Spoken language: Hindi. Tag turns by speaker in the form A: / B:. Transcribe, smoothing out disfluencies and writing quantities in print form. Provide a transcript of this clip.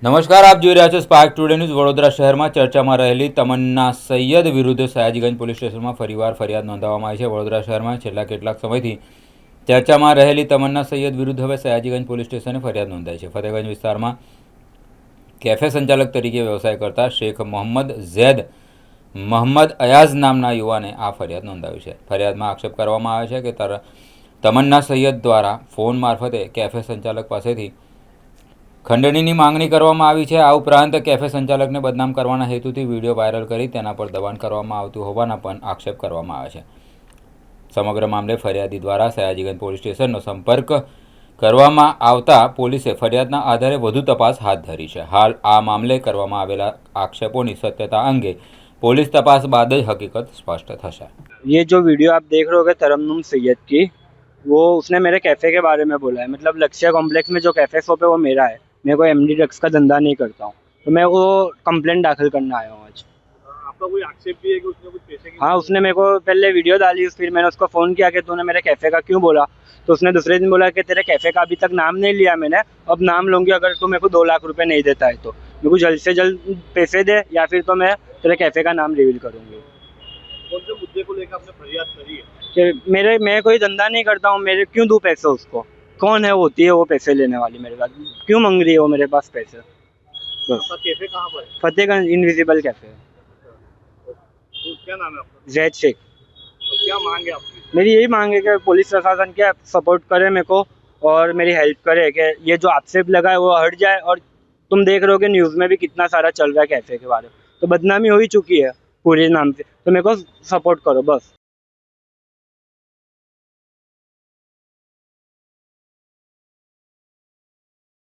A: નમસ્કાર, આપ જોઈ રહ્યા છો સ્પાર્ક ટુડે ન્યૂઝ। વડોદરા શહેરમાં ચર્ચામાં રહેલી તમન્ના સૈયદ વિરુદ્ધ સયાજીગંજ પોલીસ સ્ટેશનમાં ફરીવાર ફરિયાદ નોંધાવવામાં આવી છે। વડોદરા શહેરમાં છેલ્લા કેટલાક સમયથી ચર્ચામાં રહેલી તમન્ના સૈયદ વિરુદ્ધ હવે સયાજીગંજ પોલીસ સ્ટેશને ફરિયાદ નોંધાઈ છે। ફતેહગંજ વિસ્તારમાં કેફે સંચાલક તરીકે વ્યવસાય કરતા શેખ મોહમ્મદ ઝૈદ મોહમ્મદ અયાઝ નામના યુવાને આ ફરિયાદ નોંધાવી છે। ફરિયાદમાં આક્ષેપ કરવામાં આવે છે કે તમન્ના સૈયદ દ્વારા ફોન મારફતે કેફે સંચાલક પાસેથી ખંડણીની માંગણી કરવામાં આવી છે। આ ઉપરાંત કેફે સંચાલકને બદનામ કરવાના હેતુથી વિડીયો વાયરલ કરી તેના પર દબાણ કરવામાં આવતું હોવાના પણ આક્ષેપ કરવામાં આવે છે। સમગ્ર મામલે ફરિયાદી દ્વારા સયાજીગંજ પોલીસ સ્ટેશનનો સંપર્ક કરવામાં આવતા પોલીસે ફરિયાદના આધારે વધુ તપાસ હાથ ધરી છે। હાલ આ મામલે કરવામાં આવેલા આક્ષેપોની સત્યતા અંગે पुलिस तपास बाद ही हकीकत स्पष्ट थशे।
B: ये जो वीडियो आप देख रहे होगे तरन्नुम सैयद की, वो उसने मेरे कैफ़े के बारे में बोला है। मतलब लक्ष्य कॉम्प्लेक्स में जो कैफ़े शॉप है वो मेरा है। मैं कोई एमडी ड्रग्स का धंधा नहीं करता हूँ, तो मैं वो कंप्लेंट दाखिल करने आया हूँ आज।
C: आपका कोई आक्षेप भी है कि उसने कुछ पैसे की?
B: हाँ, उसने मेरे को पहले वीडियो डाली, फिर मैंने उसको फ़ोन किया कि तूने मेरे कैफ़े का क्यों बोला, तो उसने दूसरे दिन बोला कि तेरे कैफ़े का अभी तक नाम नहीं लिया मैंने, अब नाम लूँगी अगर तू मेरे को 2 लाख रुपए नहीं देता है तो। मेरे को जल्द से जल्द पैसे दे या फिर तो मैं तेरे कैफ़े का नाम रिवील करूँगी।
C: कौन से मुद्दे को लेकर आपने फरियाद करी है?
B: कि मैं कोई धंधा नहीं करता हूँ, मेरे क्यों दूँ पैसे उसको? कौन है होती है वो पैसे लेने वाली मेरे पास? क्यों मांग रही है वो मेरे पास पैसे? बस।
C: आपका कैफे कहाँ पर है?
B: Fatehganj invisible cafe.
C: तो क्या नाम है आपका?
B: जैद शेख।
C: तो क्या मांग है आपकी?
B: मेरी यही मांग है कि पुलिस प्रशासन क्या सपोर्ट करे मेरे को और मेरी हेल्प करे कि ये जो आक्षेप लगा है वो हट जाए। और तुम देख रहे हो कि न्यूज़ में भी कितना सारा चल रहा है कैफे के बारे में, तो बदनामी हो ही चुकी है पूरे नाम से, तो मेरे को सपोर्ट करो बस।